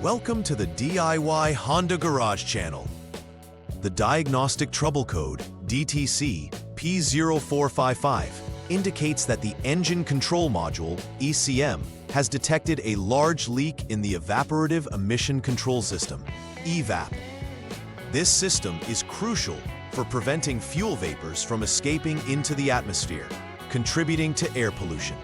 Welcome to the DIY Honda Garage channel. The diagnostic trouble code, DTC P0455, indicates that the engine control module, ECM, has detected a large leak in the evaporative emission control system, EVAP. This system is crucial for preventing fuel vapors from escaping into the atmosphere, contributing to air pollution.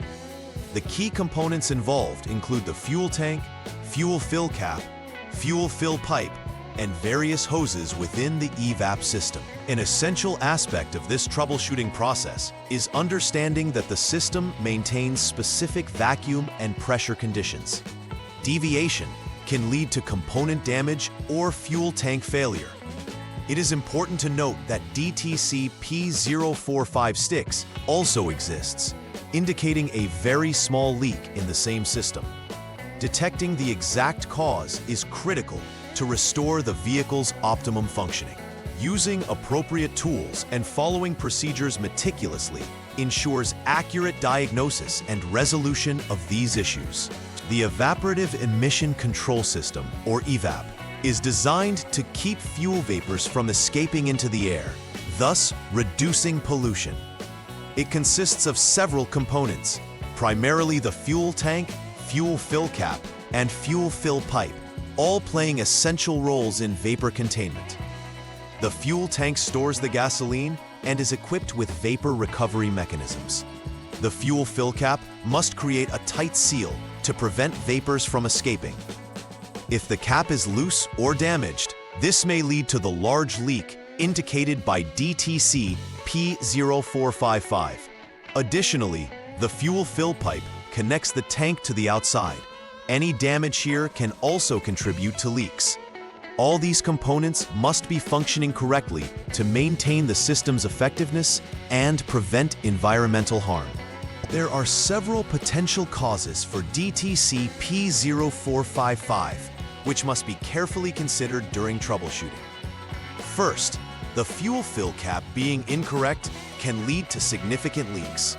The key components involved include the fuel tank, fuel fill cap, fuel fill pipe, and various hoses within the EVAP system. An essential aspect of this troubleshooting process is understanding that the system maintains specific vacuum and pressure conditions. Deviation can lead to component damage or fuel tank failure. It is important to note that DTC P0456 also exists, indicating a very small leak in the same system. Detecting the exact cause is critical to restore the vehicle's optimum functioning. Using appropriate tools and following procedures meticulously ensures accurate diagnosis and resolution of these issues. The Evaporative Emission Control System, or EVAP, is designed to keep fuel vapors from escaping into the air, thus reducing pollution. It consists of several components, primarily the fuel tank, fuel fill cap, and fuel fill pipe, all playing essential roles in vapor containment. The fuel tank stores the gasoline and is equipped with vapor recovery mechanisms. The fuel fill cap must create a tight seal to prevent vapors from escaping. If the cap is loose or damaged, this may lead to the large leak indicated by DTC P0455. Additionally, the fuel fill pipe connects the tank to the outside. Any damage here can also contribute to leaks. All these components must be functioning correctly to maintain the system's effectiveness and prevent environmental harm. There are several potential causes for DTC P0455, which must be carefully considered during troubleshooting. First, the fuel fill cap being incorrect can lead to significant leaks,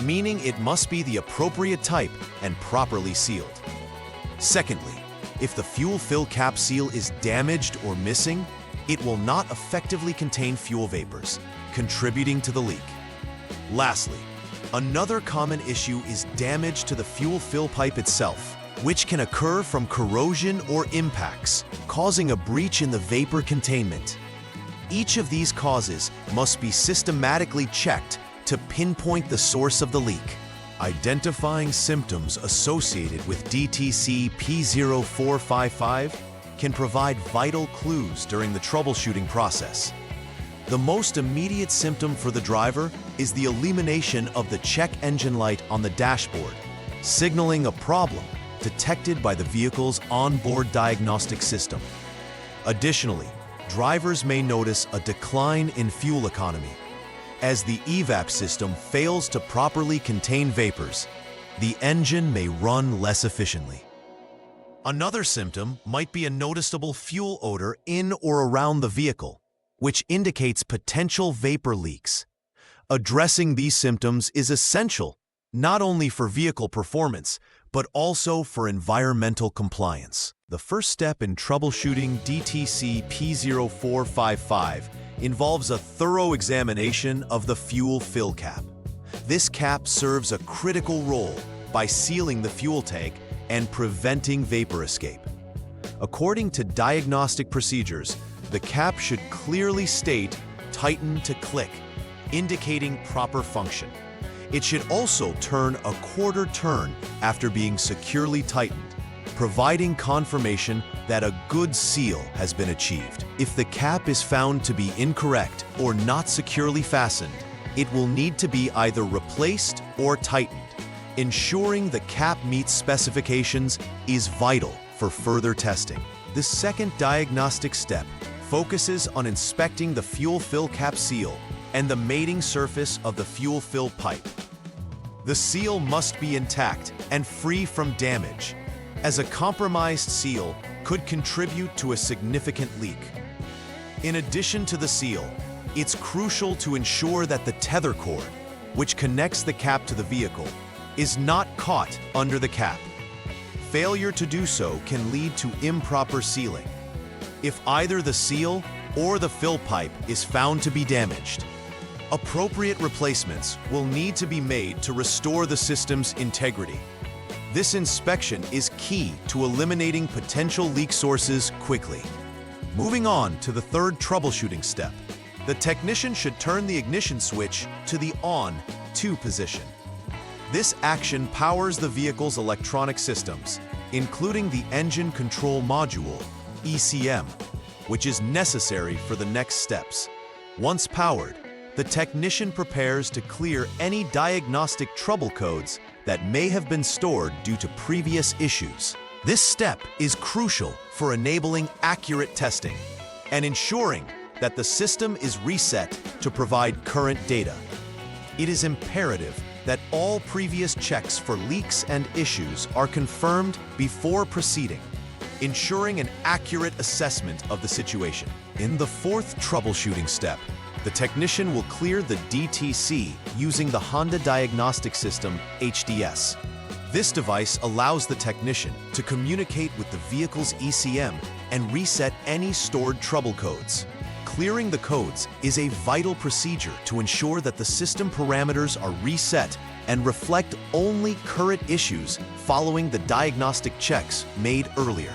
meaning it must be the appropriate type and properly sealed. Secondly, if the fuel fill cap seal is damaged or missing, it will not effectively contain fuel vapors, contributing to the leak. Lastly, another common issue is damage to the fuel fill pipe itself, which can occur from corrosion or impacts, causing a breach in the vapor containment. Each of these causes must be systematically checked to pinpoint the source of the leak. Identifying symptoms associated with DTC P0455 can provide vital clues during the troubleshooting process. The most immediate symptom for the driver is the illumination of the check engine light on the dashboard, signaling a problem detected by the vehicle's onboard diagnostic system. Additionally, drivers may notice a decline in fuel economy. As the EVAP system fails to properly contain vapors, the engine may run less efficiently. Another symptom might be a noticeable fuel odor in or around the vehicle, which indicates potential vapor leaks. Addressing these symptoms is essential, not only for vehicle performance, but also for environmental compliance. The first step in troubleshooting DTC P0455 involves a thorough examination of the fuel fill cap. This cap serves a critical role by sealing the fuel tank and preventing vapor escape. According to diagnostic procedures, the cap should clearly state "tighten to click," indicating proper function. It should also turn a quarter turn after being securely tightened, providing confirmation that a good seal has been achieved. If the cap is found to be incorrect or not securely fastened, it will need to be either replaced or tightened. Ensuring the cap meets specifications is vital for further testing. The second diagnostic step focuses on inspecting the fuel fill cap seal and the mating surface of the fuel fill pipe. The seal must be intact and free from damage, as a compromised seal could contribute to a significant leak. In addition to the seal, it's crucial to ensure that the tether cord, which connects the cap to the vehicle, is not caught under the cap. Failure to do so can lead to improper sealing. If either the seal or the fill pipe is found to be damaged, appropriate replacements will need to be made to restore the system's integrity. This inspection is key to eliminating potential leak sources quickly. Moving on to the third troubleshooting step, the technician should turn the ignition switch to the on-to position. This action powers the vehicle's electronic systems, including the engine control module, ECM, which is necessary for the next steps. Once powered, the technician prepares to clear any diagnostic trouble codes that may have been stored due to previous issues. This step is crucial for enabling accurate testing and ensuring that the system is reset to provide current data. It is imperative that all previous checks for leaks and issues are confirmed before proceeding, ensuring an accurate assessment of the situation. In the fourth troubleshooting step, the technician will clear the DTC using the Honda Diagnostic System HDS. This device allows the technician to communicate with the vehicle's ECM and reset any stored trouble codes. Clearing the codes is a vital procedure to ensure that the system parameters are reset and reflect only current issues following the diagnostic checks made earlier.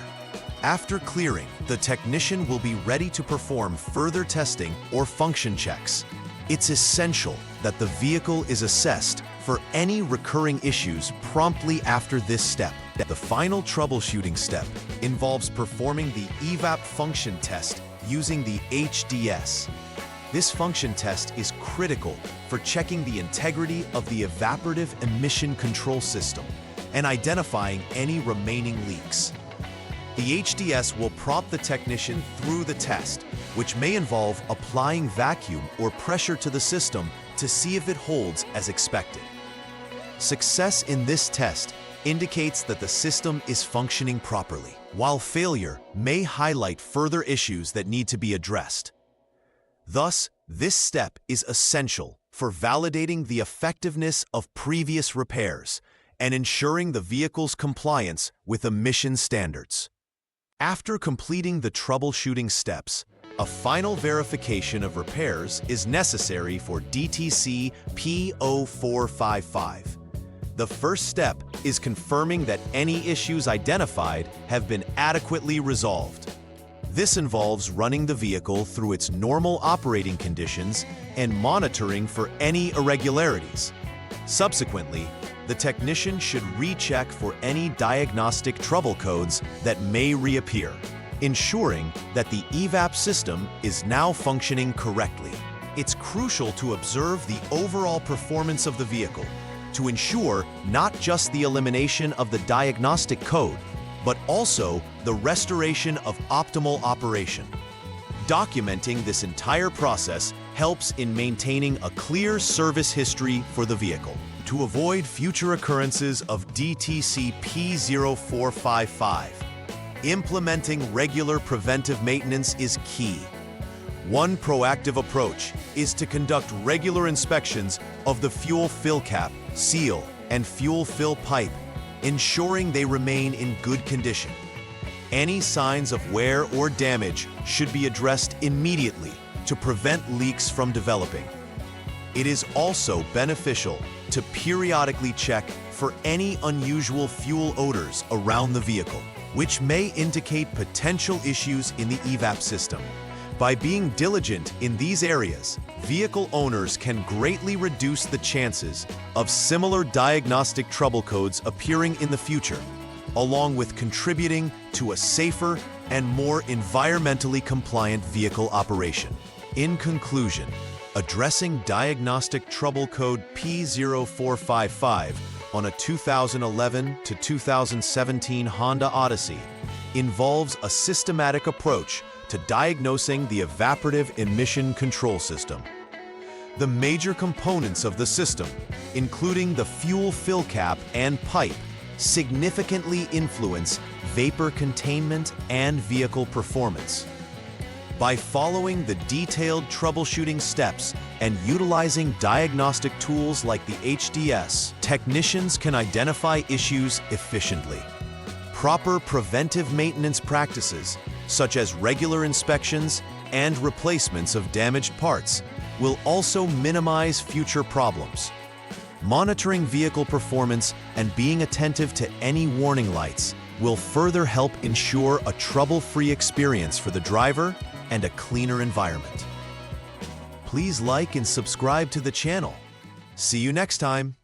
After clearing, the technician will be ready to perform further testing or function checks. It's essential that the vehicle is assessed for any recurring issues promptly after this step. The final troubleshooting step involves performing the EVAP function test using the HDS. This function test is critical for checking the integrity of the evaporative emission control system and identifying any remaining leaks. The HDS will prompt the technician through the test, which may involve applying vacuum or pressure to the system to see if it holds as expected. Success in this test indicates that the system is functioning properly, while failure may highlight further issues that need to be addressed. Thus, this step is essential for validating the effectiveness of previous repairs and ensuring the vehicle's compliance with emission standards. After completing the troubleshooting steps, a final verification of repairs is necessary for DTC P0455. The first step is confirming that any issues identified have been adequately resolved. This involves running the vehicle through its normal operating conditions and monitoring for any irregularities. Subsequently, the technician should recheck for any diagnostic trouble codes that may reappear, ensuring that the EVAP system is now functioning correctly. It's crucial to observe the overall performance of the vehicle to ensure not just the elimination of the diagnostic code, but also the restoration of optimal operation. Documenting this entire process helps in maintaining a clear service history for the vehicle. To avoid future occurrences of DTC P0455, implementing regular preventive maintenance is key. One proactive approach is to conduct regular inspections of the fuel fill cap, seal, and fuel fill pipe, ensuring they remain in good condition. Any signs of wear or damage should be addressed immediately to prevent leaks from developing. It is also beneficial to periodically check for any unusual fuel odors around the vehicle, which may indicate potential issues in the EVAP system. By being diligent in these areas, vehicle owners can greatly reduce the chances of similar diagnostic trouble codes appearing in the future, along with contributing to a safer and more environmentally compliant vehicle operation. In conclusion, addressing diagnostic trouble code P0455 on a 2011 to 2017 Honda Odyssey involves a systematic approach to diagnosing the evaporative emission control system. The major components of the system, including the fuel fill cap and pipe, significantly influence vapor containment and vehicle performance. By following the detailed troubleshooting steps and utilizing diagnostic tools like the HDS, technicians can identify issues efficiently. proper preventive maintenance practices, such as regular inspections and replacements of damaged parts, will also minimize future problems. Monitoring vehicle performance and being attentive to any warning lights will further help ensure a trouble-free experience for the driver and a cleaner environment. Please like and subscribe to the channel. See you next time.